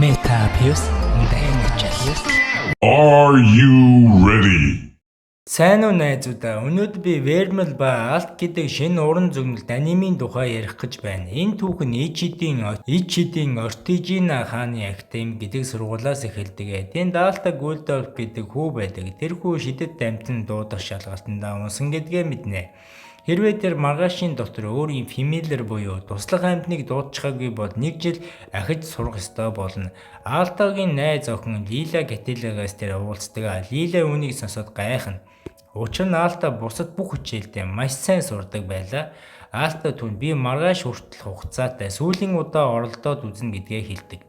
Metapius Danichus. Are you ready? Сайн уу найзуудаа. Өнөөдөр би Vermeil ба Alt гэдэг шинэ уран зөгнөлт анимын тухай ярих гэж байна. Энэ түүх нь Ичидийн Ортижина хааны академи гэдэг сургуулиас эхэлдэг. Тэнд Alta Guldorf гэдэг хүү байдаг. Тэр хүү шидэт амьтан дуудах шалгалтандаа унсан гэдгээ мэднэ. Хэрвээ тэр маргаашийн дотор өөрийн фэмилиэр буюу туслах амьтныг дуудчихаагүй бол 1 жил ахиж сурах ёстой болно. Алтагийн найз охин Лила Катилагаас тэр уулздаг. Лила үүнийг сонсоод гайхна. Учир нь Алта бусад бүх хичээлдээ маш сайн сурдаг байлаа. Алта түн би маргааш хүртэл хугацаатай сүүлийн удаа оролдоод үзнэ гэдгээ хэлдэг.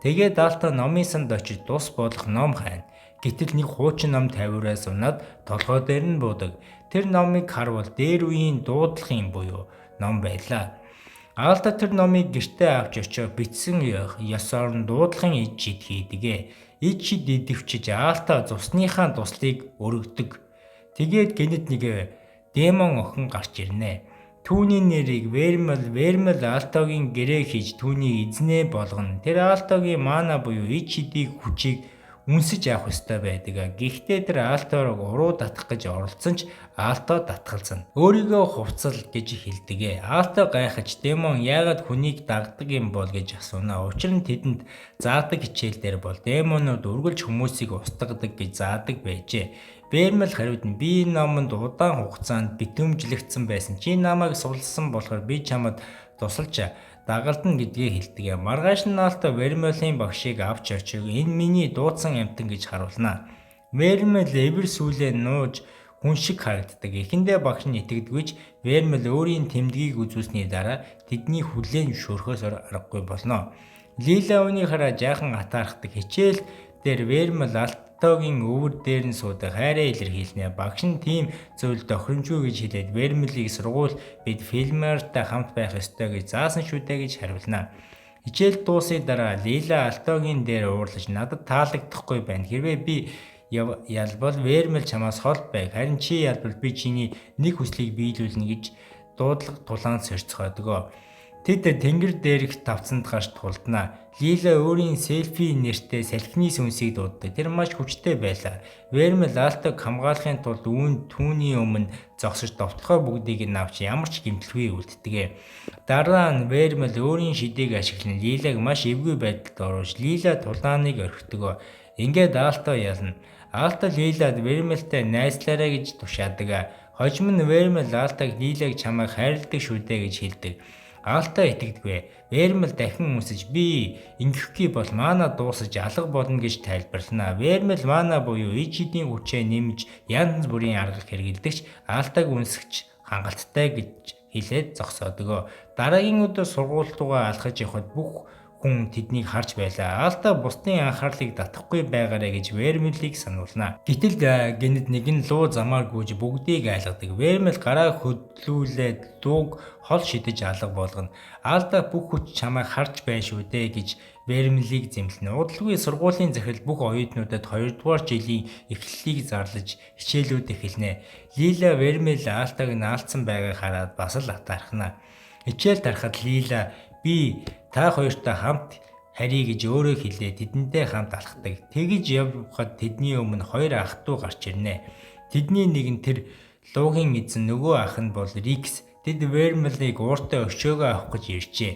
Тэгээд Алта номын санд очиж тус болох ном хайна. Гэтэл нэг хуучин ном тавиураас унаад толгой дээр нь буудаг. Тэр номыг харвал дээр үеийн дуудлагын буюу ном байлаа. Алта тэр номыг гэртээ авч очиж бичсэн ёсоор нь дуудлагын ижид хийдэг. Ижид идэвчиж Алта цусныхаа туслыг өргөдөг. Тэгээд гэнэт нэг демон охин гарч ирнэ. Түүний нэрийг Vermeil Алтагийн гэрээ хийж түүний эзнээ болгоно. Тэр Алтагийн мана буюу ичидийг хүчийг үнсэж авах ёстой байдаг. Гэхдээ тэр Алтарыг уруу татах гэж оролцсон ч Алта татгалзана. Өөрийгөө хувцал гэж хэлдэг. Алта гайхаж демон яагаад хүнийг дагдаг юм бол гэж асууна. Учир нь тэдэнд заадаг хичээлдэр бол демонууд үргэлж хүмүүсийг устгадаг гэж заадаг байжээ. Vermeil хариуд нь би энэ номонд удаан хугацаанд битүүмжлэгдсэн байсан. Чи намайг сулсан болохоор би чамд тусалж дагалдана гэдгээ хэлдэг. Маргааш нь Алта Vermeil-ийн багшийг авч очив. Энэ миний дуудсан амьтан гэж харуулна. Vermeil эвэр сүлээ нууж хүн шиг харагддаг. Эхэндээ багш нь итгэдэггүй ч Vermeil өөрийн тэмдгийг үзүүлсний дараа тэдний хүлээн зөвшөөрөхөөс аргагүй болно. Лила үүнийг хараа жаахан атаархдаг. Хичээл дээр Vermeil Алтагийн өвөр дээр нь суудаг хайраа илэрхийлнэ. Багш нь тийм зүйл тохиромжгүй гэж хэлээд Vermeil-ийг сургууль бид Filmer-тай хамт байх ёстой гэж заасан шүү дээ гэж хариулна. Хичээл дуусны дараа Лила Алтагийн дээр уурлаж надад таалагдахгүй байна. Хэрвээ би ялбал Vermeil чамаас хол байг. Харин чи ялбал би чиний нэг хүслийг биелүүлнэ гэж дуудлага тулаан сорьцохойдгоо. Тэд тэнгэр дээрх тавцанд гарч тулдана. Лила өөрийн селфи нэртэй салхины сүнсийг дууддаг. Тэр маш хүчтэй байлаа. Vermeil Алтаг хамгаалахын тулд түүний өмнө зогсож довтлохоо бүгдийг нь авч ямар ч гэмтэлгүй үлддэг. Дараа нь Vermeil өөрийн шидээг ашиглан Лилаг маш эвгүй байдалд оруулж Лила тулааныг орхидог. Ингээд Алта ялна. Алта Лилад Vermeil-тай найзлаарай гэж тушаадаг. Хожим нь Vermeil Алтаг Лилаг чамайг хайрладаг шүү дээ гэж хэлдэг. Алта итгэдэггүй. Vermeil дахин үнсэж би ингэхгүй бол мана дуусаж алга болно гэж тайлбарлана. Vermeil мана буюу ичидийн хүчээ нэмж янз бүрийн арга хэрэгэлдэгч Алтаг үнсгэж хангалттай гэж хэлээд зогсоодог. Дараагийн өдөр сургууль руугаа алхаж явхад бүх хүн тэднийг харж байлаа. Алта бусдын анхаарлыг татахгүй байгаарэ гэж Vermeil-ийг сануулна. Гэтэл гэнэт нэг нь луу замаар гүйж бүгдийг айлгадаг. Vermeil гараа хөдлүүлээд лууг хол шидэж алга болгоно. Алта бүх хүч чамайг харж байна шүү дээ гэж Vermeil-ийг зэмлэнэ. Удалгүй сургуулийн захирал бүх оюутнуудад 2 дугаар жилийн эхлэлийг зарлаж хичээлүүд эхэлнэ. Лила Vermeil Алтаг наалцсан байгааг хараад бас л атаархна. Хичээл тарахад Лила би та хоёртой хамт харьяа гэж өөрөө хэлээ тэдэнтэй хамт алхдаг. Тэгж явхад тэдний өмнө 2 ах トゥ гарч ирнэ. Тэдний нэг нь тэр луугийн эзэн, нөгөө ах нь бол Rix. Тэд Vermeil-ийг ууртай өшөөгөө авах гэж иржээ.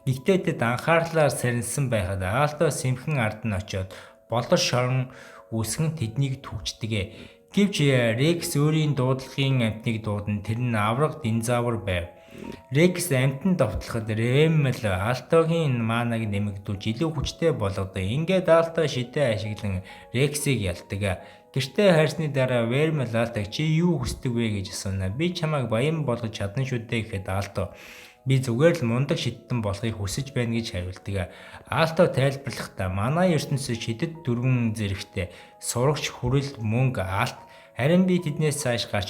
Гэхдээ тэд анхаарлаар сарнсан байхад Алта сэмхэн ард нь очиод болор шорон үсгэн тэднийг түгждэг. Гэвч Rex өөрийн дуудлагын амьтныг дуудана. Тэр нь авраг динозавр байв. Rex амьтан довтлоход Vermeil Алтагийн манаг нэмэгдүүлж илүү хүчтэй болгодог. Ингээд Алта шидээ ашиглан Rex-ийг ялдаг. Гэртээ хайрсны дараа Vermeil Алтаг чи юу хүсдэг вэ гэж асууна. Би чамайг баян болгож чадна шүү дээ гэхэд Алта би зүгээр л мундаг шидтэн болохыг хүсэж байна гэж хариулдаг. Алта тайлбарлахдаа манай ертөнцийн шидэт дөрвөн зэрэгтэй сурагч хүрэл мөнгө алт харин би тэднээс цааш гарч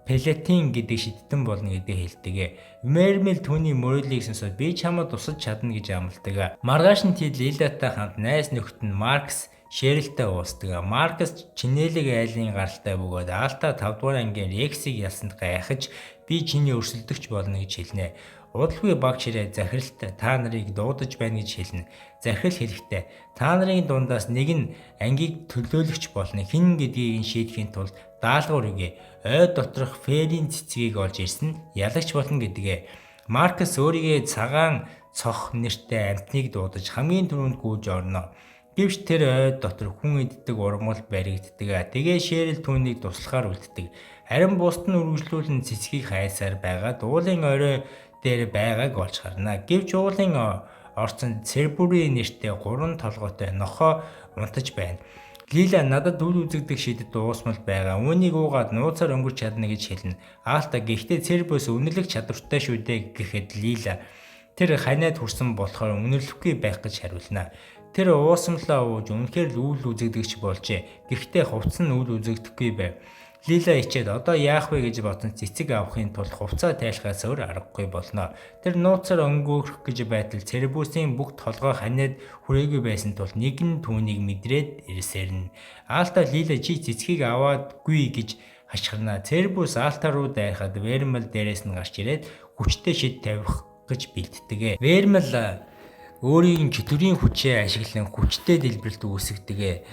Пелетин гэдэг шидтэн болно гэдэг хэлдэг. Vermeil түүний мөрөөлийг сонсоод би чамд тусалж чадна гэж амладаг. Маргааш нь тэд Лилатай хамт найз нөхд нь Маркс Шерилтэй уулздаг. Маркс чинэлэг айлын гаралтай бөгөөд Алта 5 дугаар ангийн Рексийг ялсанд гайхаж би чиний өрсөлдөгч болно гэж хэлнэ. Удалгүй багш ирээ захиралт та нарыг дуудаж байна гэж хэлнэ. Захирал хэлэхдээ та нарын дундаас нэг нь ангийг төлөөлөгч болно хэн гэдгийг шийдэхийн тулд даалгавар өгье. Ой доторх Ферийн цэцгийг олж ирсэн ялагч болно гэдгээ. Маркус өөрийгөө цагаан цох нэртэй амьтныг дуудаж хамгийн түрүүнд гүйж орно. Гэвч тэр ой дотор хүн иддэг ургамал баригддаг. Тэгээ Шерил түүнийг туслахаар үлддэг. Харин бусд нь үргэлжлүүлэн цэцгийг хайсаар байгаад уулын орой дээр байгааг олж харна. Гэвч уулын орцонд Цербури нэртэй 3 толгойтой нохой унтаж байна. Лила надад үл үзэгдэх шидэд дуусмал байгаа. Үүнийг уугаад нууцаар өнгөрч чадна гэж хэлнэ. Аалта гэхдээ Цербус үнэлэх чадвартай шүү дээ гэхэд Лила тэр ханиад хүрсэн болохоор үнэрлэхгүй байх гэж хариулна. Тэр уусамлаа ууж үнэхээр үл үзэгдэгч болжээ. Гэхдээ хувцас нь үл үзэгдэхгүй байв. Лила ичээд одоо яах вэ гэж бодсон цэцэг авахын тулд хувцаа тайлхаас өөр аргагүй болно. Тэр нууцаар өнгөрөх гэж байтал Цербусийн бүх толгой ханиад хүрээгүй байсан тул нэг нь түүнийг мэдрээд ирсэрнэ. Аалта Лила чи цэцгийг аваадгүй гэж хашгирна. Цербус Аалта руу дайрахад Вермил дээрээс нь гарч ирээд хүчтэй шид тавих гэж бэлддэг. Вермил өөрийн чөтгөрийн хүчээ ашиглан хүчтэй дэлбэрэлт үүсгэдэг.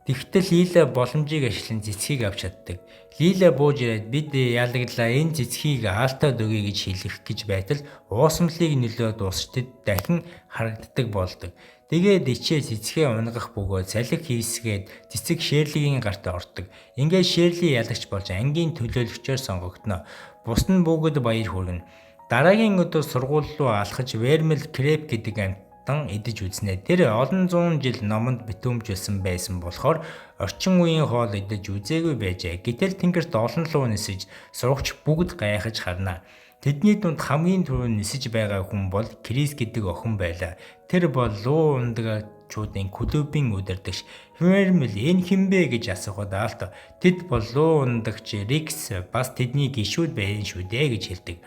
Тэгтэл Лила боломжийг ашиглан цэцгийг авч чаддаг. Лила бууж ирээд бид яалагдлаа энэ цэцгийг Аалтад өгье гэж хэлэх гэж байтал уусмлыг нөлөөд дуусчдад дахин харагддаг болдог. Тэгээд ичээ цэцгээ унгах бөгөөд салхи хийсгээд цэцэг Шерлийн гарт ордог. Ингээд Шерли ялагч болж ангийн төлөөлөгчөөр сонгогдно. Бус нь бүгд баяр хүргэнэ. Дараагийн өдөр сургууль руу алхаж Вермил Креп гэдэг амттан идэж үзнэ. Тэр олон зуун жил номонд битүүмжүүлсэн байсан болохоор орчин үеийн хоол идэж үзээгүй байжээ. Гэтэл тэнгэрт олон луу нисэж сурагч бүгд гайхаж харна. Тэдний дунд хамгийн түрүү нисэж байгаа хүн бол Крис гэдэг охин байлаа. Тэр бол луу ундагчуудын клубын удирдагч. Вермил энэ хинбэ гэж асуухад Аалта тэд бол луу ундагч Рикс бас тэдний гишүүд байна шүү дээ гэж хэлдэг.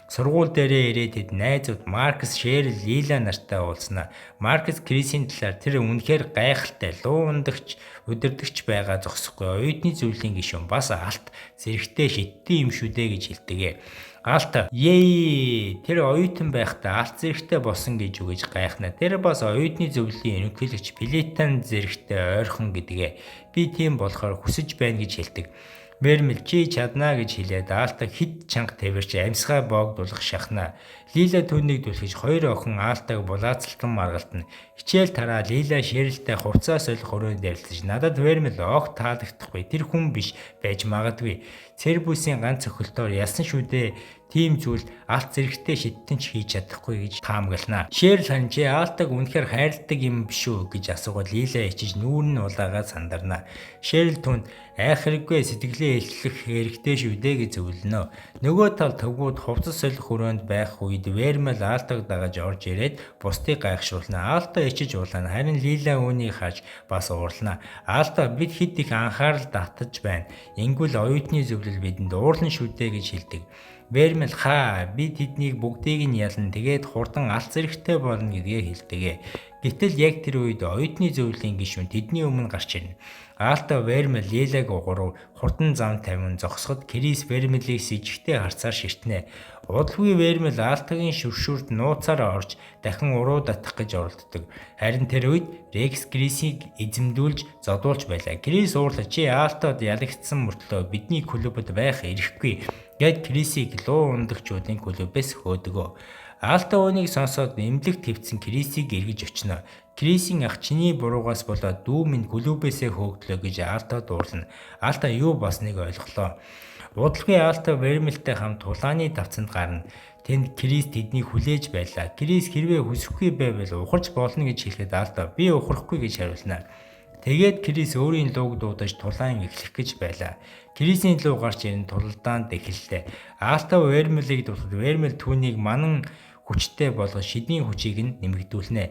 Сургууль дээрээ ирээд тэд найзууд Маркус, Шерил, Лила нартай уулзнаа. Маркус Крисийн талаар тэр үнэхээр гайхалтай луу ундагч удирдагч байгаа зогсохгүй. Оюутны зөвлөлийн гишүүн бас алт зэрэгтэй шидтэн юм шүү дээ гэж хэлдэг. Аалта "Ей, тэр оюутан байхдаа алт зэрэгтэй болсон гэж үгэж гайхна. Тэр бас оюутны зөвлөлийн ерөнхийлөгч Пелетан зэрэгтэй ойрхон гэдгээ. Би тийм болохоор хүсэж байна гэж хэлдэг. Вермил чи чадна гэж хэлээд Аалта хид чанга тавирч амьсгаа боогдуулах шахна. Лила түүнийг дүлхэж хоёр охин Аалтаг булаацалтан маргалтна. Хичээл тараа Лила Шерилтэй хувцас солих өрөөнд ярилцаж надад Вермил огт таалагдахгүй. Тэр хүн биш байж магадгүй. Цербусийн ганц өхөлтөөр ялсан шүү дээ. Тийм зүйл алт зэрэгтэй шидтэн ч хийж чадахгүй гэж таамаглана. Шерил харин чи Аалтаг үнэхээр хайрладаг юм биш үү гэж асуугаад Лила ичиж нүүр нь улаагаад сандарна. Шерил түнд айх хэрэггүй сэтгэлээ хэлэх хэрэгтэй шүү дээ гэж зөвлөнө. Нөгөө тал төвгүүд хувцас солих өрөөнд байх үед Вермил Аалтаг дагаж орж ирээд бусдыг гайхшруулна. Аалта ичиж уулана. Харин Лила үүнийг харж бас уурлана. Аалта бид хэд их анхаарал татаж байна. Ингүүл оюутны зөвлөл бидэнд уурлан шүү дээ гэж хэлдэг. Вермил би тэднийг бүгдийг нь ялна тэгээд хурдан алт зэрэгтэй болно гэдгээ хэлдэг. Гэтэл яг тэр үед оюутны зөвлөлийн гишүүн тэдний өмнө гарч ирнэ. Аалта Вермил Лилагь угруу хурдан зам тавин зогсоход Крис Вермилийг сэжигтэй харцаар ширтнэ. Удалгүй Вермил Аалтагийн шүршүүрт нууцаараа орж дахин уруу татах гэж оролддог. Харин тэр үед Рекс Крисийг эзэмдүүлж зодуулж байлаа. Крис уурлаж чи Аалтад ялагдсан мөртлөө бидний клубд байх эрхгүй гэд Крисийг луу ундагчуудын клубээс хөөдгөө. Аалта үүнийг сонсоод эмнэлэг твцэн Крисийг эргэж очино. Крисийн ах чиний буруугаас болоод дүү минь клубээсээ хөөгдлөө гэж Аалтад уурлана. Аалта юу болсныг ойлголоо. Удалгүй Аалта Вермилтэй хамт тулааны давцанд гарна. Тэнд Крис тэднийг хүлээж байлаа. Крис хэрвээ хүсэхгүй байвал ухарч болно гэж хэлэхэд Аалта би ухрахгүй гэж хариулна. Тэгээд Крис өөрийн лууг дуудаж тулаан эхлэх гэж байлаа. Крисийн луу гарч ирэн тулалдаанд эхэллээ. Аалта Вермилийг дуудахад Вермил түүнийг манан хүчтэй болгож шидийн хүчийг нь нэмэгдүүлнэ.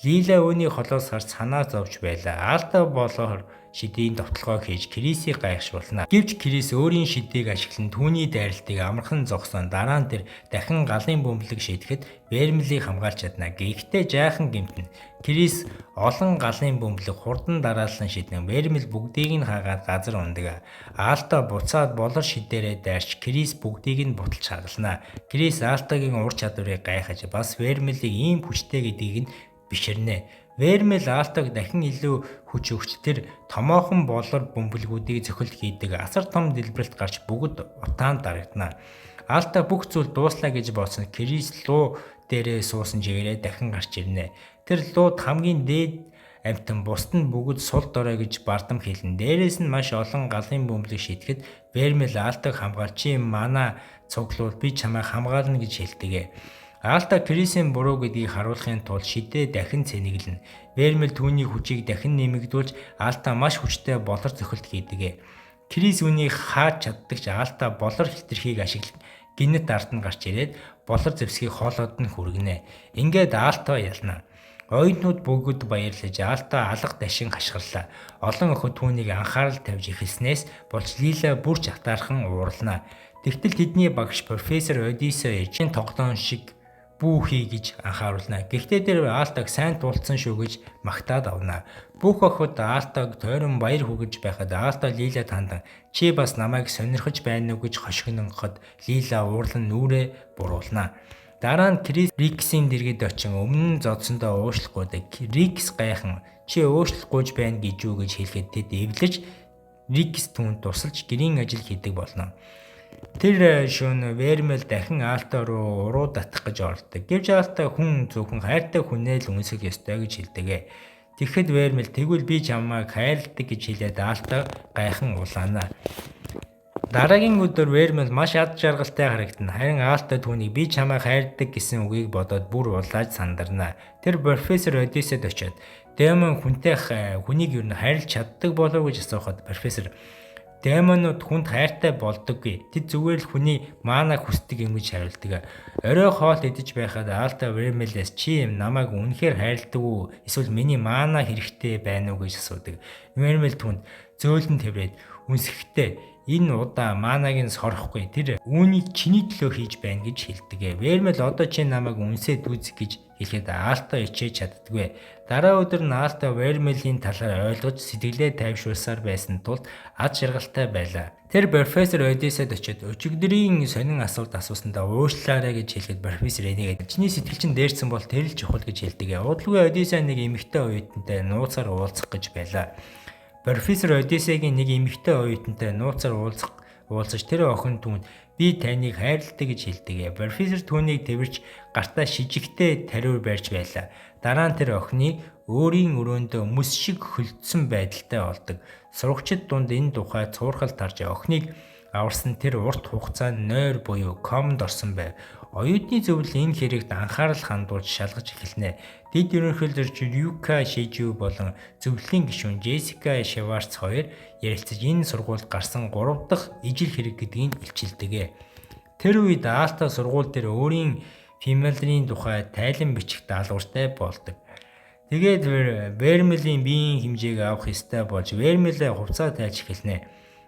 Лила үүний холоос харж санаа зовж байлаа. Алта болоор шидийн довтлогоо хийж Крисийг гайхшруулна. Гэвч Крис өөрийн шидийг ашиглан түүний дайралтыг амархан зогсоон дараа нь тэр дахин галын бөмбөлөг шийдэхэд Вермилийг хамгаалж чадна. Гэхдээ жаахан гэмтэн. Крис олон галын бөмбөлөг хурдан дараалсан шидэн Вермил бүгдийг нь хаагаад газар ундаг. Алта буцаад болор шидээрээ дайрч Крис бүгдийг нь буталж хагална. Крис Алтагийн ур чадварыг гайхаж бас Вермилийг ийм хүчтэй гэдгийг нь биширнэ. Вермил Алтаг дахин илүү хүч өгч тэр томоохон болор бөмбөлгүүдийг зөхөлт хийдэг асар том дэлбэрэлт гарч бүгд утаанд дарагдана. Алта бүх зүйл дууслаа гэж бодсон Крис луу дээрээ суусан чигээрээ дахин гарч ирнэ. Тэр лууд хамгийн дээд амтан бусд нь бүгд сул дорой гэж бардам хэлнэ. Дээрээс нь маш олон галын бөмбөлөг шийдэхэд Вермил Алтаг хамгаалж чи манай цуглуул би чамайг хамгаална гэж хэлдэг. Алта Крисийн буруу гэдгийг харуулахын тулд шидээ дахин цэнэглэнэ. Вермил түүний хүчийг дахин нэмэгдүүлж Алта маш хүчтэй болор зөхөлт хийдэг. Крис үүнийг хааж чаддаг ч Алта болор хитрхийг ашиглан гинэт ард нь гарч ирээд болор зэвсгийг хоолоод нь хүргэнэ. Ингээд Алта ялна. Оюутнууд бүгд баярлаж Алта алга дашин хашгирлаа. Олон охид түүнийг анхаарал тавьж эхэлснээс болж Лила бүрч атаархан уурлана. Тэгтэл тэдний багш профессор Одиссей чин тоглоом шиг бүү хий гэж анхааруулна. Гэхдээ тэр Алтаг сайн тулцсан шүү гэж магтаад авна. Бүх охид Алтаг тойрон баяр хүргэж байхад Алта Лила тандан чи бас намайг сонирхож байна уу гэж хошигноход Лила уурлан нүрээ буруулна. Дараа нь Крис Риксийн дэргэд очин өмнө нь зодсондоо уушлахгүй. Рикс гайхан чи уушлахгүйж байна гэж юу гэж хэлэхэд тэд эвлэж Рикс түүнд тусалж гэрийн ажил хийдэг болно. Тэр шөнө Вермил дахин Алта руу уруу татах гэж ордог. Гэвч Алта хүн зөвхөн хайртай хүнээ л үнсэх ёстой гэж хэлдэг. Тэгэхэд Вермил тэгвэл би чамайг хайрладаг гэж хэлээд Алта гайхан улаана. Дараагийн өдөр Вермил маш ад жаргалтай харагдана. Харин Алта түүнийг би чамайг хайрладаг гэсэн үгийг бодоод бүр улааж сандарна. Тэр профессор Одиссейд очиод демон хүнтэй хүнийг юу н хайрлаж чаддаг болов уу гэж асуухад профессор демонууд хүнд хайртай болдоггүй. Тэд зүгээр л хүний маанаг хүсдэг юм гэж хариулдаг. Орой хоол идэж байхад Алта Вермилээс чи юм намайг үнэхээр хайрладаг уу? Эсвэл миний маана хэрэгтэй байна уу гэж асуудаг. Вермил түнд зөөлөн тэврээд үнсэхдээ энэ удаа маанаг нь сорхгүй. Тэр үүнийг чиний төлөө хийж байна гэж хэлдэг. Вермил одоо чи намайг үнсээд үзэх гэж хэлэхэд Алта ичээж чаддаггүй. Дараа өдөр нь Алта Вермилийн талаар ойлгож сэтгэлээ тайвшруулсаар байсан тулд ад жаргалтай байлаа. Тэр профессор Одиссейд очиод өчигдрийн сонин асуулт асуусандаа уушлаарай гэж хэлэхэд профессор энийгээ чиний сэтгэл чинь дээрсэн бол тэр л чухал гэж хэлдэг. Удалгүй Одиссей нэг эмэгтэй оюутантай нууцаар уулзах гэж байлаа. Профессор Одиссейгийн нэг эмэгтэй оюутантай нууцаар уулзаж тэр охин түүнд би таныг хайрладаг гэж хэлдэг. Профессор түүнийг тэрвэрч гартаа шижигтэй тариур барьж байлаа. Дараа нь тэр охины өөрийн өрөөндөө мөс шиг хөлдсөн байдалтай болдог. Сурагчид дунд энэ тухай цуурхал тарж охиныг аварсан тэр урт хугацаанд нойр буюу комд орсон байв. Оюутны зөвлөл энэ хэрэгт анхаарал хандуулж шалгаж эхэлнэ. Дэд ерөнхийлөгч Юка Шижүү болон зөвлөлийн гишүүн Джессика Шварц хоёр ярилцаж энэ сургуульд гарсан 3 дахь ижил хэрэг гэдгийг илчилдэг. Тэр үед Алта сургууль дээр өөрийн феминалын тухай тайлан бичих даалгавартай болдог. Тэгээд Вермилийн биеийн хэмжээг авах ёстой болж Вермилээ хувцаа тайлж эхэлнэ.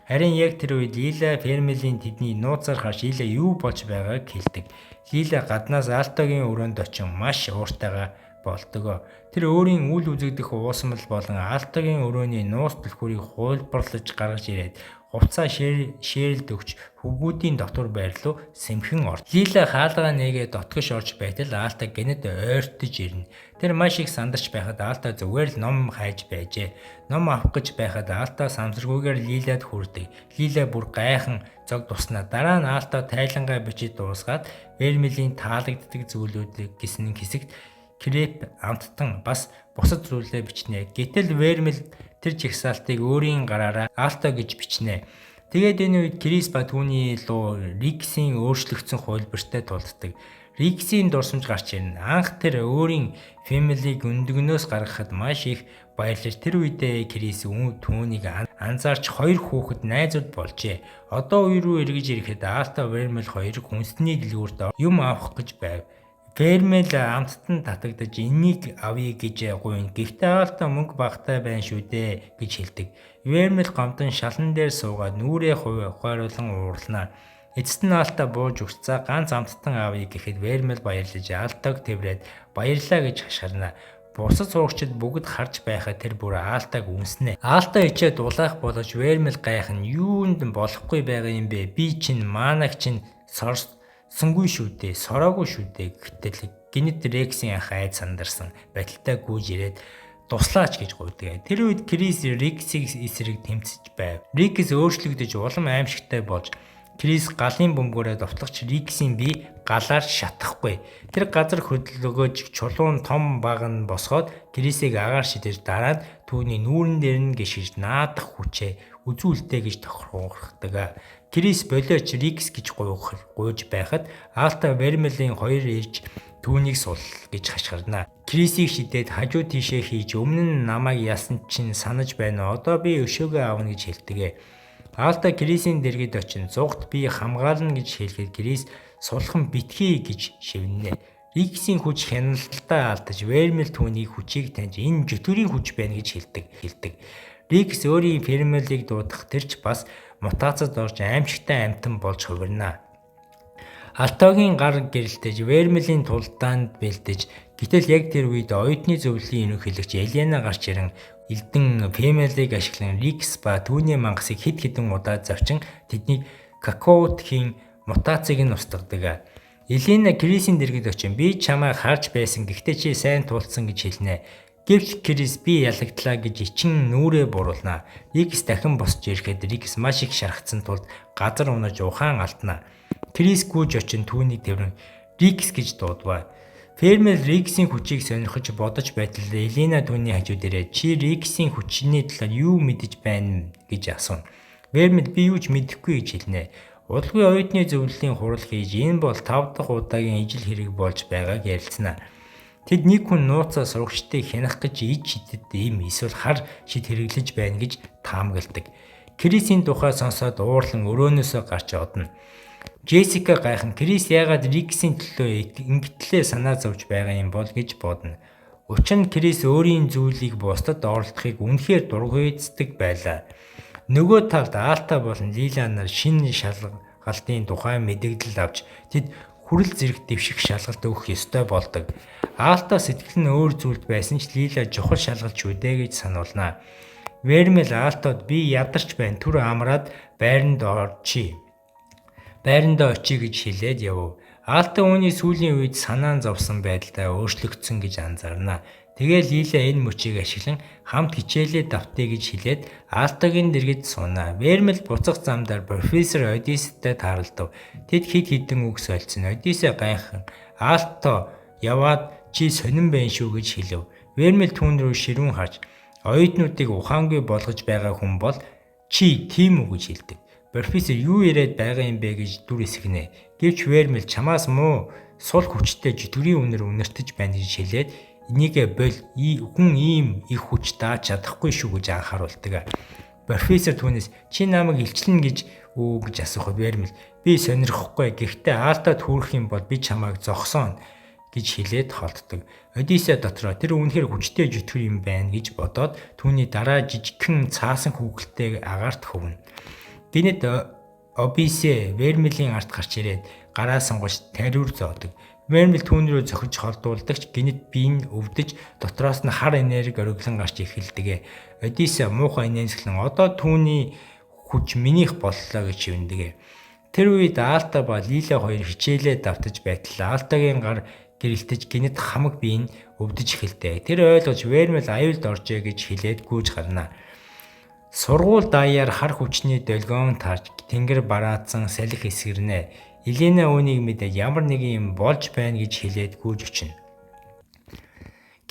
Харин яг тэр үед Лила Вермилийн тэдний нууцаар харж Лила юу болж байгааг хэлдэг. Лила гаднаас Алтагийн өрөөнд очин маш ууртайгаа болдог. Тэр өөрийн үл үзэгдэх уусмал болон Алтагийн өрөөний нууц түлхүүрийг хуйлбарлаж гаргаж ирээд хувцаа шээрэлд өгч хөвгүүдийн дотор байрлуу сэмхэн орж. Лила хаалгаа нэгээ дотгош орж байтал Алта гэнэт ойртож ирнэ. Тэр маш их сандарч байхад Алта зүгээр л ном хайж байжээ. Ном авах гэж байхад Алта самсаргүйгээр Лилад хүрдэг. Лила бүр гайхан зог туснаа. Дараа нь Алта тайлангаа бичиж дуусгаад Вермилийн таалагддаг зүйлүүдийг гисэн хэсэгт креп амттан бас бусад зүйлээ бичнэ. Гэтэл Вермил тэр жигсаалтыг өөрийн гараараа Алта гэж бичнэ. Тэгээд энэ үед Крис ба түүний луу Риксийн өөрчлөгдсөн хувилбартай тулддаг. Риксийн дурсамж гарч ирнэ. Анх тэр өөрийн фэмилиг өндөгнөөс гаргахад маш их баярлаж тэр үедээ Крис түүнийг анзаарч 2 хүүхэд найзууд болжээ. Одоо үе рүү эргэж ирэхэд Алта Вермил хоёр хүнсний дэлгүүрт юм авах гэж байв. Фермел амттан татагдаж энийг авъя гэж гуйна. Гэхдээ Аалта мөнгө багтаа байна шүү дээ гэж хэлдэг. Вермел гомдон шалан дээр суугаад нүрээ хойруулан уурлана. Эцэст нь Аалта бууж өгцөө ганц амттан авъя гэхэд Вермел баярлаж Аалтаг тэврээд баярлаа гэж хашгирна. Бусад суугчид бүгд харж байхад тэр бүр Аалтаг үнснэ. Аалта ичээд улаах болж Вермел гайхна. Юунд болохгүй байгаа юм бэ? Би чинь маанаг чинь сорсонгүй шүү дээ. Сороогүй шүү дээ. Гэтэл гинэт Рексийн ах айд сандарсан. Баталтай гүйж ирээд туслаач гэж гуйдаг. Тэр үед Крис Рексийг эсрэг тэмцэж байв. Рекс өөрчлөгдөж улам аимшигтай болж Крис галын бөмбөгөөрөө довтлогч Рексийн бие галаар шатахгүй. Тэр газар хөдөлгөөж чулуун том баг нь босгоод Крисийг агаар шидэж дараа нь түүний нүүрэн дээр нь гიშгэж наадах хүчээ үзүүлдэ гэж тохирохдаг. Крис болооч Рекс гэж гуйж байхад Аалта Вермелийн хоёр ирж түүнийг сул гэж хашгирна. Крисийг шидээд хажуу тийшээ хийж өмнө нь намайг яасан чинь санаж байна. Одоо би өшөөгөө аавна гэж хэлдэг. Аалта Крисийн дэргэд очин зугт би хамгаална гэж хэлгээд Крис сулхан битгий гэж шивнэ. Рексийн хүч хяналтаа алдаж Вермел түүний хүчийг таньж энэ жүтгэрийн хүч байна гэж хэлдэг. Рекс өөрийн Фермелийг дуудах тэрч бас мутацид орж аимшигтай амтан болж хувирна. Алтогийн гар гэрэлтэж Вермелийн тулдаанд бэлдэж гэтэл яг тэр үед оюутны зөвлөлийн ерөнхийлөгч Елена гарч ирэн Элдэн Фермелийг ашиглан Рекс ба түүний мангасыг хэд хэдэн удаа завчин тэднийг какаотхийн мутацийг нь устгадаг. Елена Крисийн дэргэд очин би чамайг харж байсан гэхдээ чи сайн туулсан гэж хэлнэ. Гэвч Крис би ялагдлаа гэж ичин нүрээ буруулна. Рекс дахин босч ирэхэд Рекс маш их шархсан тулд газар унаж ухаан алдна. Крис гүйж очин түүнийг тэрэн Рекс гэж дуудваа. Фермел Рексийн хүчийг сонирхож бодож байтал Елена түүний хажууд ирээд чи Рексийн хүчний талаар юу мэдэж байна гэж асууна. Фермел би юу ч мэдэхгүй гэж хэлнэ. Удалгүй оюутны зөвлөлийн хурал хийж энэ бол 5 дахь удаагийн ижил хэрэг болж байгааг ярилцсана. Тэд нэг хүн нууцаа сурагчдыг хянах гэж иж шидэд ийм эсвэл хар шид хэрэглэж байна гэж таамагладаг. Крисийн тухай сонсоод уурлан өрөөнөөсөө гарч одно. Джессика гайхан Крис яагаад Рексийн төлөө ингэтлээ санаа зовж байгаа юм бол гэж бодно. Учир нь Крис өөрийн зүйлийг бусдад оролдохыг үнэхээр дургуйцдаг байлаа. Нөгөө талд Аалта болон Лила нар шинэ шалгалтын тухай мэдээлэл авч тэд хүрэл зэрэг дэвших шалгалт өгөх ёстой болдог. Аалта сэтгэл нь өөр зүйлд байсан ч Лила чухал шалгалт шүү дээ гэж сануулна. Вермел Аалтад би ядарч байна. Түр амраад байранд очие гэж хэлээд яв. Аалта үүний сүүлийн үед санаан зовсон байдалтай өөрчлөгдсөн гэж анзаарна. Тэгээд Лила энэ мөчийг ашиглан хамт хичээлээ давтъя гэж хэлээд Аалтагийн дэргэд сууна. Вермел буцах замдаар профессор Одисстэй тааралдав. Тэд хэд хэдэн үг солилцсон. Одиссе гайхан Аалта яваад чи сонирн байна шүү гэж хэлв. Вермел түүн рүү ширүүн харж оюутнуудыг ухаангүй болгож байгаа хүн бол чи тийм үү гэж хэлдэг. Профессор юу яриад байгаа юм бэ гэж дүр эсгэнэ. Гэвч Вермел чамаас муу сул хүчтэй жүтгэрийн үнэр үнэртэж байна гэж хэлээд энийгээ бол хүн ийм их хүч дааж чадахгүй шүү гэж анхааруулдаг. Профессор түүнээс чи намайг илчлэн гэж асуухад Вермел би сонирхгүй гэхдээ Аалтад хүрэх юм бол би чамайг зогсооно гэж хэлээд холддог. Одиссе дотроо тэр үнэхээр хүчтэй жүтгэр юм байна гэж бодоод түүний дараа жижигхэн цаасан хүүхэлтэйг агаарт хөвнө. Гинэт Одиссе Вермелийн арт гарч ирээд гараа сонгож тариур зоодог. Вермел түүн рүү зохиж холдуулдагч гинэт бие нь өвдөж дотроос нь хар энерги ориглон гарч эхэлдэг. Одиссе муухай инээнсгэлэн одоо түүний хүч минийх боллоо гэж шивндэг. Тэр үед Аалта ба Лила хоёр хичээлээ давтаж байтал Аалтагийн гар гэрэлтэж гинэт хамаг бие нь өвдөж эхэлдэг. Тэр ойлгож Вермел аюулд оржээ гэж хэлээд гүйж гарна. Сургууль даяар хар хүчний долгион тарж тэнгэр бараадсан салхи эсгэрнэ. Елена үүнийг мэдээд ямар нэгэн юм болж байна гэж хэлээд гүйж очино.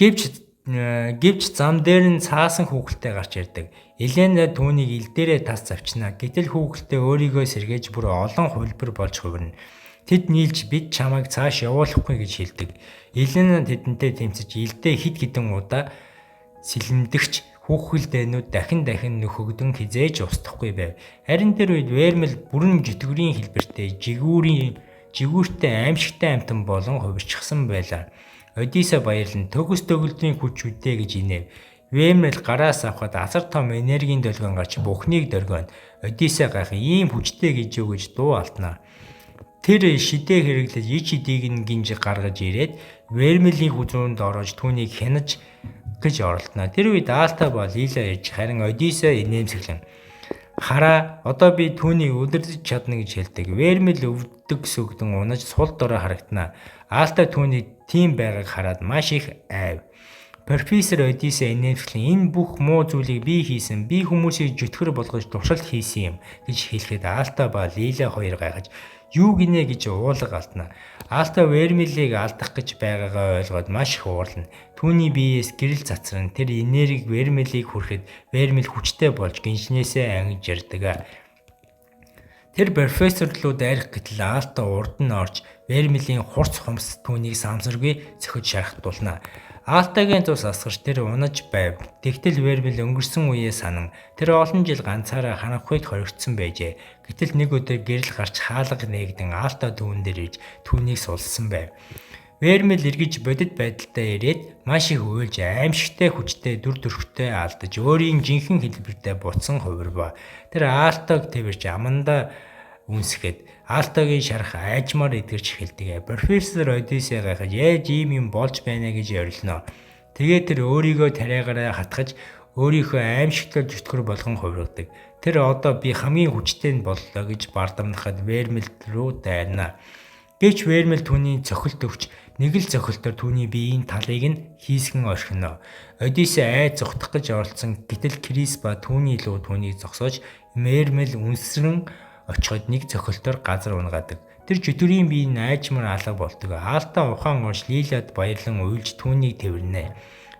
Гэвч зам дээр нь цаасан хүүхэлтэй гарч ирдэг. Елена түүнийг ил дээрээ тас завчна. Гэтэл хүүхэлтэй өөрийгөө сэргээж бүр олон хувилбар болж хувирна. Тэд нийлж бид чамайг цааш явуулахгүй гэж хэлдэг. Елена тэдэнтэй тэмцэж илдээ хид хідэн удаа сэлэмдэгч хүүхэлдээнүүд дахин нөхөгдөн хизээж устдахгүй байв. Харин тэр үед Вермел бүрэн жүтгэрийн хэлбэртэй жигүүртэй аимшигтай амтан болон хувирчихсан байлаа. Одиссе баярлан төгс төгөлдрийн хүч үдээ гэж инэв. Вермил гараас авахад асар том энергийн долгион гарч бүхнийг дөргөөн. Одиссе гайх ийм хүчтэй гэж юу гэж дуу алтнаа. Тэр шидээ хэрэглэж Ичидийг нь гинж гаргаж ирээд Вермилийн хүзүүнд орож түүнийг хянаж гэж оролдоно. Тэр үед Алта бол Лила ирж харин Одиссе инээмсэглэн хараа одоо би түүнийг удирдах чадна гэж хэлдэг. Вермил өвдөг сүгдэн унаж сул дорой харагдана. Алта түүний тийм байгааг хараад маш их айв. Профессор Одиссе инээмсэглэн энэ бүх муу зүйлийг би хийсэн. Би хүмүүсийг зүтгэр болгож туршилт хийсэн юм гэж хэлэхэд Алта ба Лила хоёр гайхаж юу гинэ гэж уулга алдна. Алта Вермилийг алдах гэж байгаагаа ойлгоод маш их уурлана. Түүний биеэс гэрэл цацран тэр энерги Вермилийг хүрэхэд Вермил хүчтэй болж гинжнээсээ ангиж ярддаг. Тэр профессорлууд арих гэтэл Алта урд нь орж Вермилийн хурц хумс түүнийг самсаргүй зөхөж шархтуулна. Алтагийн тус асгарч тэр унаж байв. Тэгтэл Вермил өнгөрсөн үеэ санан тэр олон жил ганцаараа харанхуйд хоригдсон байжээ. Гэтэл нэг өдөр гэрэл гарч хаалга нээгдэн Алта түүн дээр иж түүнийг сулсан байв. Вермил эргэж бодит байдалтай ирээд маш их уйлж аимшигтай хүчтэй дүр төрхтэй алдаж өөрийн жинхэнэ хэлбэртэй буцсан хувирва. Тэр Алтаг тэрч аманда үнсгэхэд Алтагийн шарах айжмаар эдгэрч эхэлдэг. Профессор Одиссе гайхаж яаж ийм юм болж байна гэж орилно. Тэгээд тэр өөрийгөө тариагаараа хатгаж өөрийнхөө аимшигтай зүтгэр болгон хувиргадаг. Тэр одоо би хамгийн хүчтэй нь боллоо гэж бардамнахад Вермил рүү дайрна. Гэвч Вермил түүний цохилт өгч нэг л цохилтоор түүний биеийн талыг нь хийсгэн орхино. Одиссе айд зогтох гэж оролцсон гэтэл Крис ба түүний лүү түүнийг зогсоож Вермил үнсрэн очиход нэг цохилтоор газар унгаадаг. Тэр чөтгөрийн бие нь айжмар алга болдог. Алта ухаан орж Лилад баярлан уйлж түүнийг тэрвэрнэ.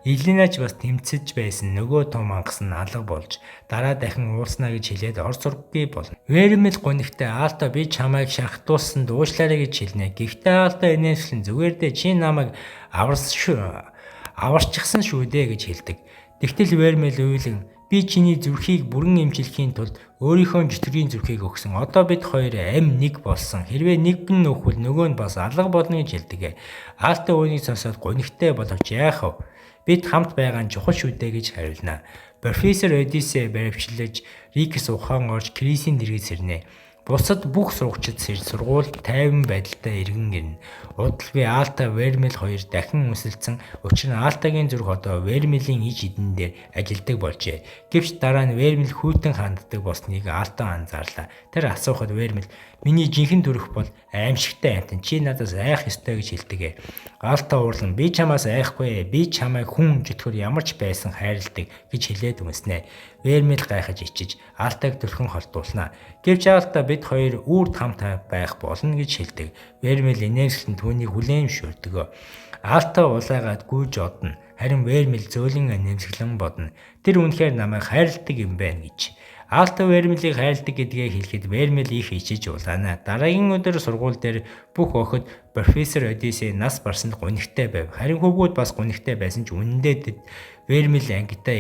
Илинач бас тэмцэж байсан нөгөө том мангас нь алга болж дараа дахин уулснаа гэж хэлээд ор сурггүй болно. Вермил гонигтай Алта би чамайг шахтуулсан дуушлаарай гэж хэлнэ. Гэхдээ Алта инээслэн зүгээр дээ чи намайг аварчихсан шүү дээ гэж хэлдэг. Тэгтэл Вермил уйлан би чиний зүрхийг бүрэн эмчилхийн тулд өөрийнхөө зүтгэрийн зүрхийг өгсөн. Одоо бид хоёр нэг болсон. Хэрвээ нэг нь нөхвөл нөгөө нь бас алга болно гэж хэлдэг. Алта үүнийг сонсоод гонигтай боловч яах вэ? Бид хамт байгаа нь чухал шүү дээ гэж хариулна. Профессор Одиссе баривчлаж Рикс ухаан орж Крисийн дэргэд сэрнэ. Бусад бүх сурагчид сургууль тайван байдалтай иргэн ирнэ. Удал би Алта Вермил хоёр дахин үнсэлсэн. Учир нь Алтагийн зүрх одоо Вермилийн иж идэн дээр ажилдаг болжээ. Гэвч дараа нь Вермил хүйтэн ханддаг болсныг Алта анзаарлаа. Тэр асуухад Вермил миний жинхэнэ төрөх бол аимшигтай амтан чи надаас айх ёстой гэж хэлдэг. Алта уурлан би чамаас айхгүй. Би чамайг хүн зүтгэр ямар ч байсан хайрладаг гэж хэлээд үнснэ. Вермил гайхаж ичиж Алтаг төлхөн холдуулна. Гэвч Алта бид хоёр үрд хамт байх болно гэж хэлдэг. Вермил инээмсэглэн түүнийг хүлээн зөвшөөрдөг. Алта улайгаад гүйж одно. Харин Вермил зөөлөн инээмсэглэн бодно. Тэр үнэхээр намайг хайрладаг юм байна гэж. Алта Вермилийг хайрладаг гэдгээ хэлэхэд Вермил их ичиж улаана. Дараагийн өдөр сургууль дээр бүх охид профессор Одиссе нас барсанд гонигтай байв. Харин хөвгүүд бас гонигтай байсан ч үнэндээ Вермил ангидаа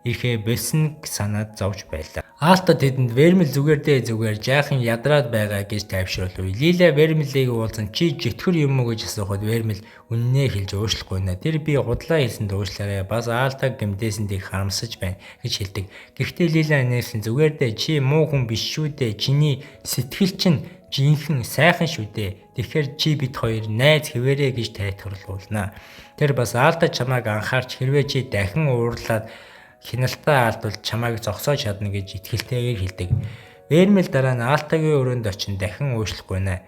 ирэхээ болсон санаад зовж байлаа. Алта тэдэнд Вермил зүгээр жаахан ядраад байгаа гэж тайвшруулв. Лила Вермилийг уулзсан чи житгэр юм уу гэж асуухад Вермил үннээ хэлж уушлахгүй нэ. Тэр би худлаа хэлсэн дуушлаарай. Бас Алтаг гэмдээсэнд их харамсаж байна гэж хэлдэг. Гэхдээ Лила нээсэн зүгээр дээ чи муу хүн биш шүү дээ. Чиний сэтгэл чинь жинхэнэ сайхан шүү дээ. Тэгэхээр чи бид хоёр найз хэвээрээ гэж тайлбарлуулна. Тэр бас Алта чамайг анхаарч хэрвээ чи дахин уурлаад хяналтаа алдвал чамайг зогсоож чадна гэж итгэлтэйгээр хэлдэг. Вермил дараа нь Алтагийн өрөөнд очин дахин уушлахгүй нэ.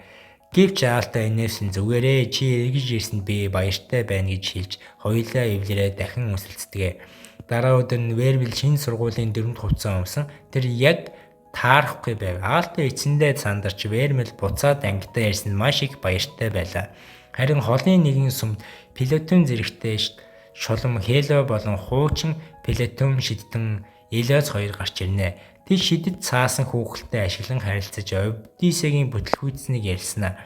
Гэвч Алта инээсэн зүгээрээ чи эргэж ирсэнд би баяртай байна гэж хэлж хоёулаа эвлэрээ дахин үнсэлцдэг. Дараа өдөр нь Вермил шинэ сургуулийн 4-р хувцас өмсөн. Тэр яг таарахгүй байв. Алта эцэндээ сандарч Вермил буцаад ангидаа ирсэнд маш их баяртай байлаа. Харин холын нэгэн сүмд Платон зэрэгтэй шулам Хело болон хуучин Платон шидтэн Элиос хоёр гарч ирнэ. Тэд шидэд цаасан хүүхэлтэй ашиглан харилцаж Одиссегийн бүтлгүүцнийг ярьснаа.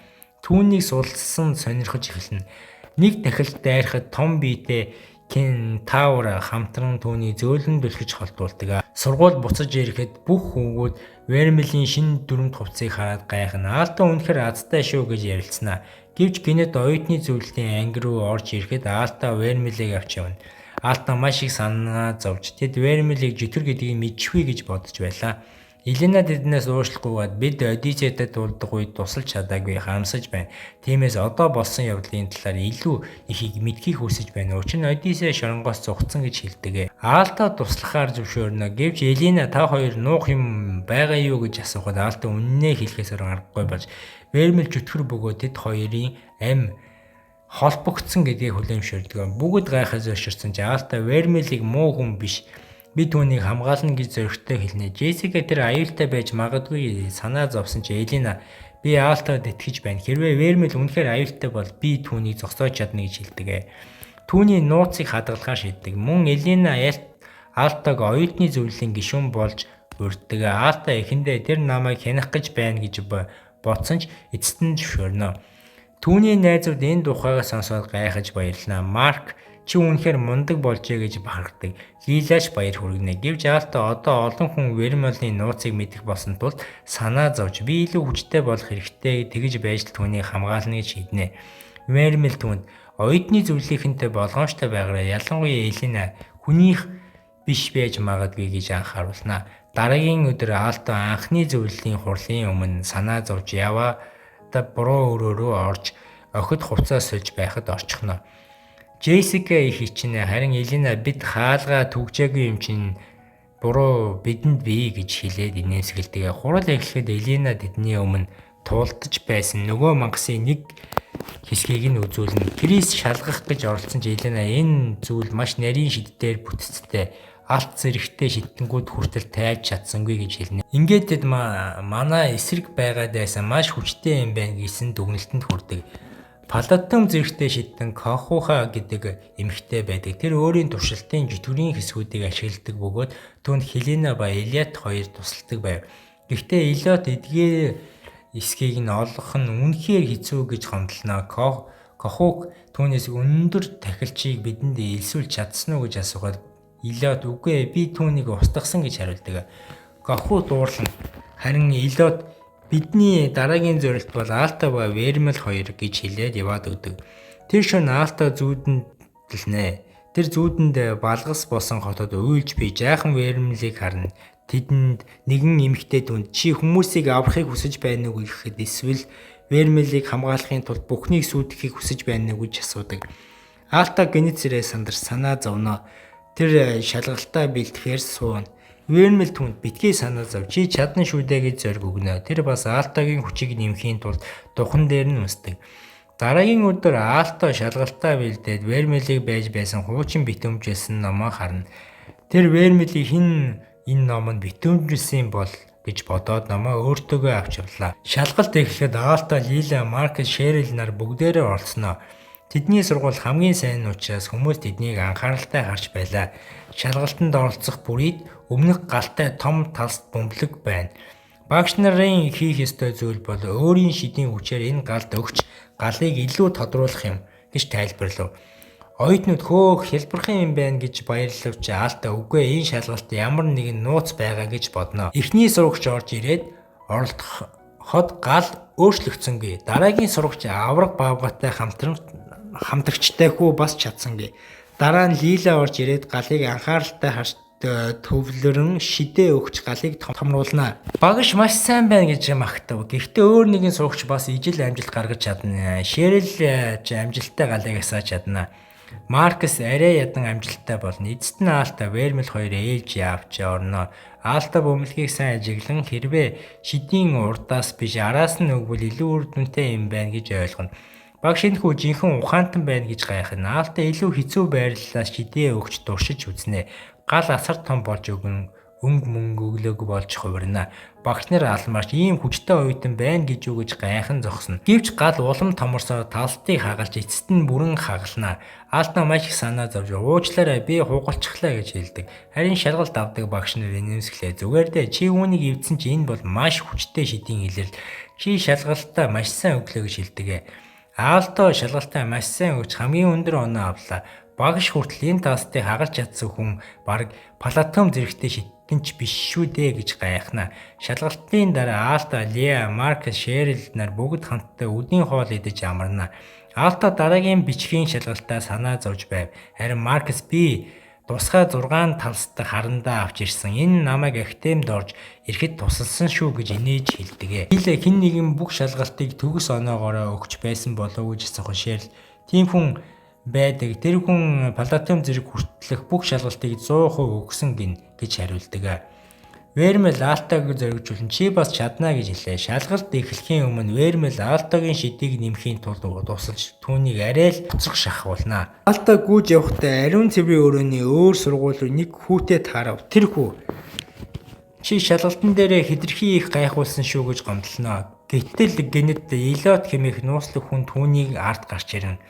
Түүнийг сулсан сонирхож эхэлнэ. Нэг дахил дайрахад том биетэй Кентавр хамтран түүний зөөлөн бэлгэж холдуулдаг. Сургууль буцаж ирэхэд бүх хүүгүүд Вермилийн шинэ дүрмд хувцсыг хараад гайхна. Аалтаа үнэхээр азтай шүү гэж ярилцсанаа. Гэвч гинэд оюутны зөвлөлийн анги руу орж ирэхэд Аалтаа Вермилийг авч явна. Аалтаа маш их санаа зовж тэд Вермилийг житгэр гэдгийг мэдчихвээ гэж бодож байлаа. Елена тэднээс уушлахгүйгээд бид Одиссеяд дуулдаг үед тусалж чадаагүй харамсаж байна. Тиймээс одоо болсон явдлын талаар илүү ихийг мэдхийг хүсэж байна. Учир нь Одиссея шоронгоос зугцсан гэж хэлдэг. Аалтаа туслахаар зөвшөөрнө. Гэвч Елена та хоёр нуух юм байгаа юу гэж асуухад Аалтаа үнэнээ хэлхээс аргагүй болж Вермил чөтгөр бөгөөд тэд хоёрын амь холбогдсон гэдгийг хүлээмжшүүлдэг. Бүгд гайхаж зөвшөөрсөн ч Аалтаа Вермилийг муу хүн биш. Би түүнийг хамгаална гэж зөрөгтэй хэлнэ. Джессика тэр аюултай байж магадгүй санаа зовсон чи Елена би Аалтаад итгэж байна. Хэрвээ Вермил үнэхээр аюултай бол би түүнийг зогсоож чадна гэж хэлдэг. Түүний нууцыг хадгалахаар шийддэг. Мөн Елена Аалтааг оюутны зөвлөлийн гишүүн болж урддаг. Аалтаа эхэндээ тэр намайг хянах гэж байна гэж бодсон ч эцэст нь зөвшөөрнө. Түүний найзууд энэ тухайгаас сонсоод гайхаж баярлана. Марк чи үнэхээр мундаг болжээ гэж бахархдаг. Лилаш баяр хүргэнэ. Гэвч Аалтаа одоо олон хүн Вермилийн нууцыг мэдэх болсон тул санаа зовж би илүү хүчтэй болох хэрэгтэй тэгж байж л түүнийг хамгаална гэж шийднэ. Вермил түүнд оюутны зөвлөлийнхэнтэй болгоомжтой байгаарай. Ялангуяа Елена хүнийх биш байж магадгүй гэж анхааруулна. Дараагийн өдөр Аалтаа анхны зөвлөлийн хурлын өмнө санаа зовж яваа буруу өрөөрөө орж охид хувцас сольж байхад орчихно. Джессика их хичнээн харин Елена бид хаалгаа түгжээгүй юм чинь буруу бидэнд бий гэж хэлээд инээмсэгэлдэг. Хурал эхлэхэд Елена тэдний өмнө туулдаж байсан нөгөө мангасын нэг хэсгийг нь үзүүлнэ. Крис шалгах гэж оролцсон ч Елена энэ зүйл маш нарийн шиддээр бүтцтэй алт зэрэгтэй шидэнгүүд хүртэл тайж чадсангүй гэж хэлнэ. Ингээд тэд манай эсрэг байгаад байсан маш хүчтэй юм байна гэсэн дүгнэлтэнд хүрдэг. Палатум зэрэгтэй шидэн Кохуха гэдэг эмэгтэй байдаг. Тэр өөрийн туршилтын житгүүрийн хэсгүүдийг ашигладаг бөгөөд түүнд Хелена ба Элиот хоёр тусалдаг байв. Гэхдээ Элиот эдгээр эсхийг нь олох нь үнэхээр хэцүү гэж хондлоно. Кохук түүнээс өндөр тахилчийг бидэнд элсүүлж чадсан уу гэж асуухад Элиот үгүй би түүнийг устгасан гэж хариулдаг. Кохук дуурлана. Харин Элиот бидний дараагийн зорилт бол Аалтаа ба Вермил хоёр гэж хэлээд яваад өгдөг. Тэр шөнө Аалтаа зүүдэнд дэлнэ. Тэр зүүдэнд балгас болсон хотод уйлж би жаахан Вермилийг харна. Тэдэнд нэгэн эмэгтэй түнд чи хүмүүсийг аврахыг хүсэж байна уу гэхэд эсвэл Вермилийг хамгаалахын тулд бүхнийг сүйтгэхийг хүсэж байна уу гэж асуудаг. Аалтаа гинэт зэрэг сандар санаа зовно. Тэр шалгалтаа бэлтгэхээр сууна. Вермил түнд битгий санаа зов чи чадна шүү дээ гэж зориг өгнө. Тэр бас Аалтагийн хүчийг нэмхийн тулд духан дээр нь үнсдэг. Дараагийн өдөр Аалтаа шалгалтаа бэлдээд Вермилийг байж байсан хуучин битүүмжсэн номоо харна. Тэр Вермилийг хэн энэ номонд битүүмжсэн бол гэж бодоод номоо өөртөөгөө авч явлаа. Шалгалт эхлэхэд Аалтаа, Лила, Маркс, Шерил нар бүгдээрээ оролцсноо. Тэдний сургууль хамгийн сайн учраас хүмүүс тэднийг анхааралтай харж байлаа. Шалгалтанд оролцох бүрийд өмнөх галтай том талст бөмбөлөг байна. Багш нарын хийх ёстой зүйл бол өөрийн шидийн хүчээр энэ галд өгч галыг илүү тодруулах юм гэж тайлбарлав. Оюутнууд хөөх хэлбэрхэн юм байна гэж баярлавч Аалтаа үгүй энэ шалгалт ямар нэгэн нууц байгаа гэж бодно. Эхний сурагч орж ирээд оролдоход гал өөрчлөгдсөнгүй. Дараагийн сурагч авраг баавгатай хамтрагчтай хүү бас чадсангүй. Дараа нь Лила орж ирээд галыг анхааралтай харж төвлөрөн шидээ өгч галыг томруулна. Багш маш сайн байна гэж магтав. Гэхдээ өөр нэгэн сурагч бас ижил амжилт гаргаж чадна. Шерил амжилттай галыг асааж чадна. Маркс арай ядан амжилттай болно. Эцэст нь Аалтаа Вермил хоёр ээлж явж орно. Аалтаа бөмбөлгийг сайн ажиглан хэрвээ шидийн урдаас биш араас нь өгвөл илүү үр дүнтэй юм байна гэж ойлгоно. Багш энэ хүү жинхэнэ ухаантан байна гэж гайхна. Аалтаа илүү хэцүү байрлалаас шидээ өгч туршиж үзнэ. Гал асар том болж өгөн мөнгө өглөөг болж хувирна. Багш нар алмаарч ийм хүчтэй оюутан байна гэж үгэж гайхан зогсно. Гэвч гал улам томорсоо талстыг хагалж эцэст нь бүрэн хагална. Аалтаа маш их санаа зовж уучлаарай би хугалчихлаа гэж хэлдэг. Харин шалгалт авдаг багш нар инээмсэглээ. Зүгээр дээ чи үүнийг эвдсэн чи энэ бол маш хүчтэй шидийн илэрл. Чи шалгалтаа маш сайн өглөө гэж хэлдэг. Аалтаа шалгалтаа маш сайн өгч хамгийн өндөр оноо авлаа. Багш хүртэл энэ тастыг хагарч чадсан хүн баг Платон зэрэгтэй шиттэн ч биш шүү дээ гэж гайхна. Шалгалтын дараа Алта, Леа, Маркс, Шерил нар бүгд хамтдаа өдний хоол идэж амарна. Алта дараагийн бичгийн шалгалтаа санаа зовж байв. Харин Маркс би тусгай 6 талстай харандаа авч ирсэн. Энэ намайг академид орж ирэхэд тусалсан шүү гэж инээж хэлдэг. Хилээ хэн нэгэн бүх шалгалтыг төгс оноогоороо өгч байсан болов уу гэж асуух Шерил. Тийм хүн байдаг. Тэр хүн Платон зэрэг хүртэлх бүх шалгалтыг 100% өгсөн гэж хариулдаг. Вермел Алтаг зоригжуулан чи бас чадна гэж хэлээ. Шалгалт эхлэхийн өмнө Вермел Алтагийн шидийг нэмхийн тулд тусалж түүнийг арай л буцрах шахуулна. Алта гүйж явахдаа ариун цэврийн өрөөний өөр сургууль руу нэг хүүтэй таарав. Тэр хүү чи шалгалтын дээрээ хэтэрхий их гайхуулсан шүү гэж гомдлоно. Гэтэл гэнэт Илот хэмээх нууцлаг хүн түүнийг ард гарч ирэн.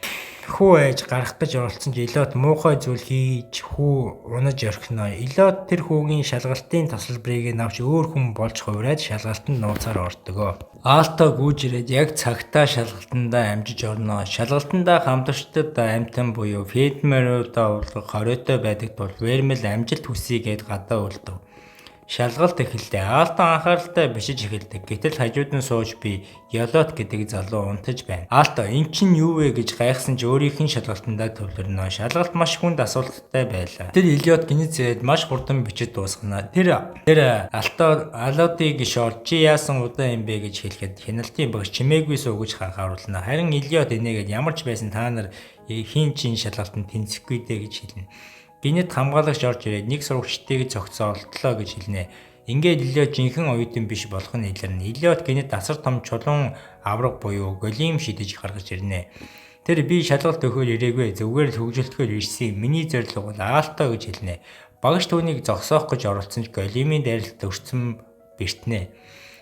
Хүү ээж гарах гэж оролцсон ч Илот муухай зүйл хийж хүү унаж орхино. Илот тэр хүүгийн шалгалтын тасалбарыг авч өөр хүн болж хувраад шалгалтанд нууцаар ордог. Алта гүйж ирээд яг цагтаа шалгалтандаа амжиж орно. Шалгалтандаа хамтрагчдад амтан буюу Федмеруудаа уулгах хориотой байдаг тул Вермел амжилт хүсье гэд гадаа үлдэв. Шалгалт эхэллээ. Алта анхааралтай бишиж эхэлдэг. Гэтэл хажууд нь сууж би Ялот гэдэг залуу унтаж байна. Алта эн чинь юу вэ гэж гайхсан ч өөрийнх нь шалгалтандаа төвлөрнө. Шалгалт маш хүнд асуулттай байлаа. Тэр Илиот гинэцээд маш хурдан бичиж дуусгана. Тэр Алотыг шоор чи яасан удаа юм бэ гэж хэлэхэд хяналтын багш чимээгүй суу гэж ханхааруулна. Харин Илиот энийгээд ямар ч байсан та нар хийн чин шалгалтанд тэнцэхгүй дээ гэж хэлнэ. Гинэт хамгаалагч орж ирээд нэг сурагчдыг зогсоолтлоо гэж хэлнэ. Ингээд Илиот жинхэнэ оюутан биш болох нь илэрнэ. Илиот гинэт асар том чулуун авраг буюу голим шидэж гаргаж ирнэ. Тэр би шалгалт өгөхөөр ирээгүй зүгээр л хөгжөлтгөөр ирсэн. Миний зорилго бол Алта гэж хэлнэ. Багш түүнийг зогсоох гэж оролцсон ч голимын дайралт өрсөн бэртнэ.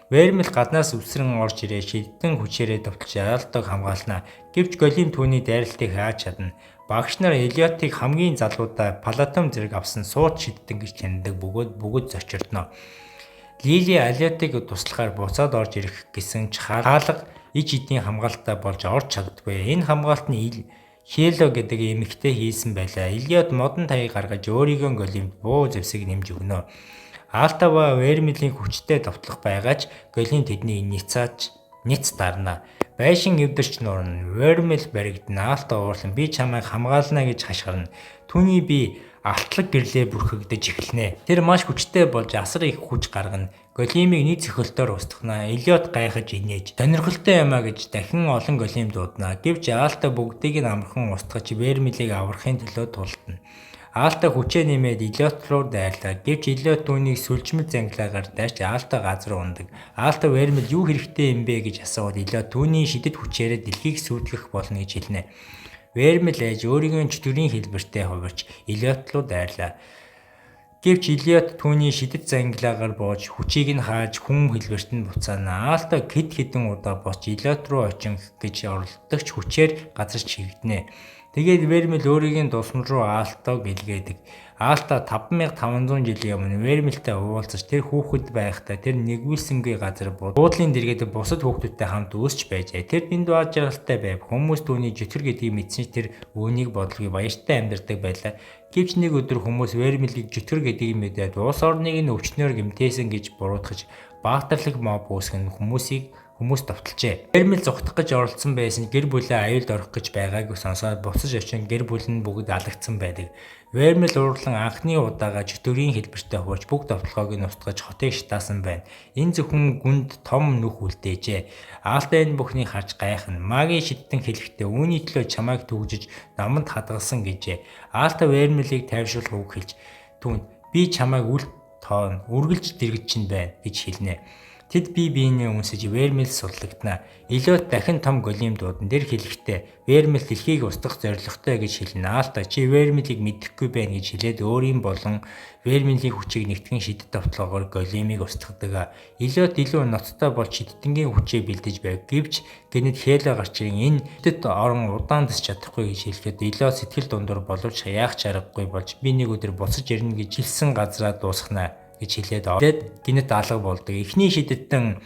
Вермел гаднаас үсрэн орж ирээ шидэн хүчээрээ довтлж Алтаг хамгаална. Гэвч голим түүний дайралтыг хааж чадна. Багш нар Илиотыг хамгийн залуудаа Платон зэрэг авсан сууд шидтэн гэж таньдаг бүгд зочирдно. Лили Алиотыг туслахаар буцаад орж ирэх гэсэн ч хаалга иж эдийн хамгаалтаа болж орж чаддгүй. Энэ хамгаалт нь Хело гэдэг эмэгтэй хийсэн байлаа. Илиот модон таяг гаргаж өөрийнхөө голимд буу зэвсэг нэмж өгнө. Алтава Вермелийн хүчтэй довтлох байгаач голим тэдний ниц дарна. Байшин эвдэрч нуурна. Вермел баригдана. Алта уурлан би чамайг хамгаална гэж хашгирна. Түүний би алтлаг гэрлээ бүрхэгдэж эхэлнэ. Тэр маш хүчтэй болж асар их хүч гаргана. Голимыг нэг цохилтоор устгана. Илиот гайхаж инээж. Сонирхолтой юм а гэж дахин олон голим дуудана. Гэвч Алта бүгдийг нь амархан устгаж Вермелийг аврахын төлөө тулдана. Алта хүчээ нэмээд Илиот руу дайрлаа. Гэвч Илиот түүнийг сүлжмэл зангилаагаар дайрч Алта газар ундаг. Алта Вермел юу хэрэгтэй юм бэ гэж асуувал Илиот түүний шидэт хүчээрээ дэлхийг сүйтгэх болно гэж хэлнэ. Вермел ээж өөрийн чөтгөрийн хэлбэртэй хувирч Илиот руу дайрлаа. Гэвч Илиот түүний шидэт зангилаагаар бууж хүчийг нь хааж хүн хэлбэрт нь буцаана. Алта хэд хэдэн удаа босч Илиот руу очин гэж оролдогч хүчээр газар чигдэнэ. Тэгээд Вермел өөрийн дулсан руу Алтаг илгээдэг. Алта 5500 жилийн өмнө Вермелтэй уулзаж тэр хүүхэд байхдаа тэр нэгүүлсэнгүй газар буудлын дэргэд бусад хүүхдүүдтэй хамт өсч байжээ. Тэр дэнд бааж жаргалтай байв. Хүмүүс түүний жөтгөр гэдгийг мэдсэн ч тэр үүнийг бодлого баяртай амьдардаг байлаа. Гэвч нэг өдөр хүмүүс Вермелийг жөтгөр гэдгийг мэдээд улс орныг нь өвчнөөр гэмтээсэн гэж буруутгаж баатарлаг моб үүсгэн хүмүүс довтолжээ. Вермел зугтах гэж оролцсон байсан гэр бүлээ аюулд орох гэж байгаагүй сонсоод буцаж очин гэр бүл нь бүгд алагдсан байдаг. Вермел уурлан анхны удаага жөтгөрийн хэлбэртэй хуурч бүх довтлогоог нь устгаж хотыг шатаасан байна. Энэ зөвхөн гүнд том нүх үлдээжээ. Алта энэ бүхнийг харж гайхна. Магийн шидтэн хэлэхдээ үүний төлөө чамайг түгжиж наманд хадгалсан гэжээ. Алта Вермелийг тайвшруулах үг хэлж түүнд би чамайг үл тоон үргэлж дэргэж чинь байна гэж хэлнэ. Тэд бие биенээ үнсэж Вермел сурлагдана. Илиот дахин том голим дуудан тэр хэлэхдээ Вермел дэлхийг устгах зорилготой гэж хэлнэ. Алта чи Вермелийг мэдэхгүй байна гэж хэлээд өөрийн болон Вермелийн хүчийг нэгтгэн шидэт довтлогоор голимыг устгадаг. Илиот илүү ноцтой болж шидтэнгийн хүчээ бэлдэж байв. Гэвч гэнэт Хело гарч ирэн энэ шидэт орон удаан дас чадахгүй гэж хэлэхэд Илиот сэтгэл дундуур боловч яах ч аргагүй болж би нэг өдөр буцаж ирнэ гэж хэлсэн газраа дуусгана гэж хэлээд гинэт алга болдог. Эхний шидэттэн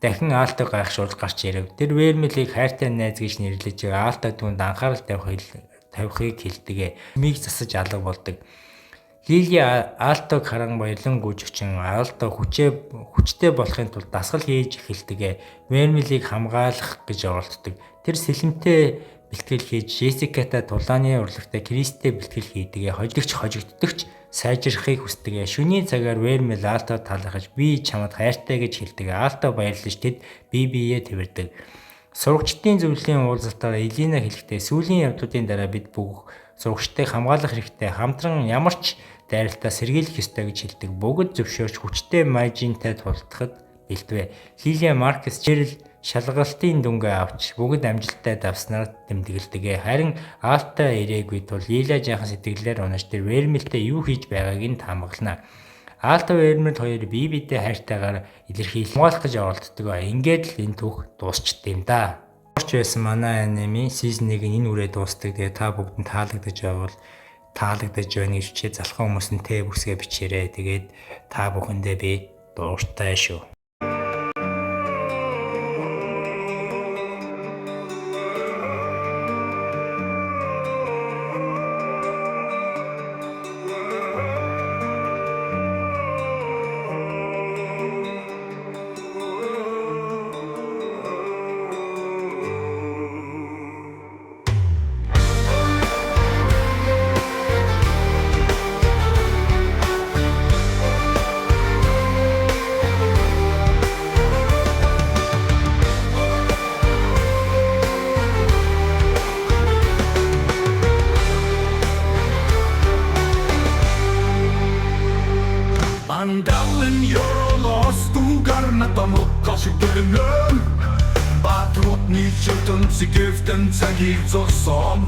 дахин Алтаг гайхшуул гарч ирэв. Тэр Вермелийг хайртай найз гэж нэрлэж Алта түүнд анхаарал тавихыг хэлдэг. Миг засаж алга болдог. Лили Алтог харан баялан гүйжигчин Алто хүчтэй болохын тулд дасгал хийж эхэлдэг. Вермилийг хамгаалах гэж оролддог. Тэр сэлэмтэй бэлтгэл хийж Жессикатай тулааны урлагтай Кристтэй бэлтгэл хийдэг. Хожигддогч сайжрахыг хүсдэг. Шөнийн цагаар Вермил Алто талархаж би чамд хайртай гэж хэлдэг. Алто баярлаж тэд биеэ тэрвэрдэг. Сурагчдын зөвлөлийн уулзалтаар Элина хэлэхдээ сүүлийн явдлуудын дараа бид бүх сурагчдыг хамгаалах хэрэгтэй. Хамтран ямар ч дайралтаа сэргийлэх ёстой гэж хэлдэг. Бүгд зөвшөөрч хүчтэй Майжинтай тулдахад бэлтвэ. Лилия Маркес Жерл шалгалтын дүнгээ авч бүгд амжилттай давснаар тэмдэглэдэг. Харин Алта ирээгүй тул Лилия жаахан сэтгэлээр унаж тэр Вермилтэй юу хийж байгааг нь таамаглана. Алта Вермил хоёр бие биедээ хайртайгаар илэрхийлж хамгаалах гэж оролддог. Ингээд л энэ түүх дуусчт юм да. Орч байсан манай аниме сизон 1-ийн энэ үрээ дуустдаг. Тэгээ та бүгдэнд таалагдаж байна гэж чи залхан хүмүүс нь тэ бүсгээ бичээрэй. Тэгээд та бүхэндээ би дууртай шүү. Andalen Eurolos Garnata Mokkasigdelen Batrot Nitschöten Sigiften Zagivzosom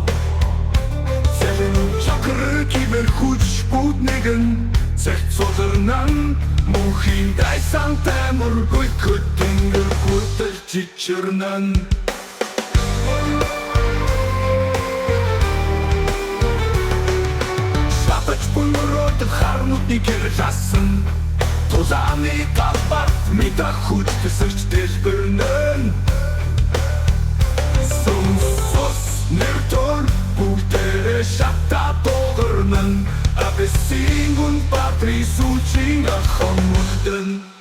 Selin Chakre Kiber Hutsputnigen Zechtzozernan Muchin Daisan Temur Guikutinger Kutel Titchernen Pulverrote garnut niet gerassen Tozani kapat met dat goed gezicht desbeunen Soms nertor Putere shata togernen Abesingun patri suchinga gemoeden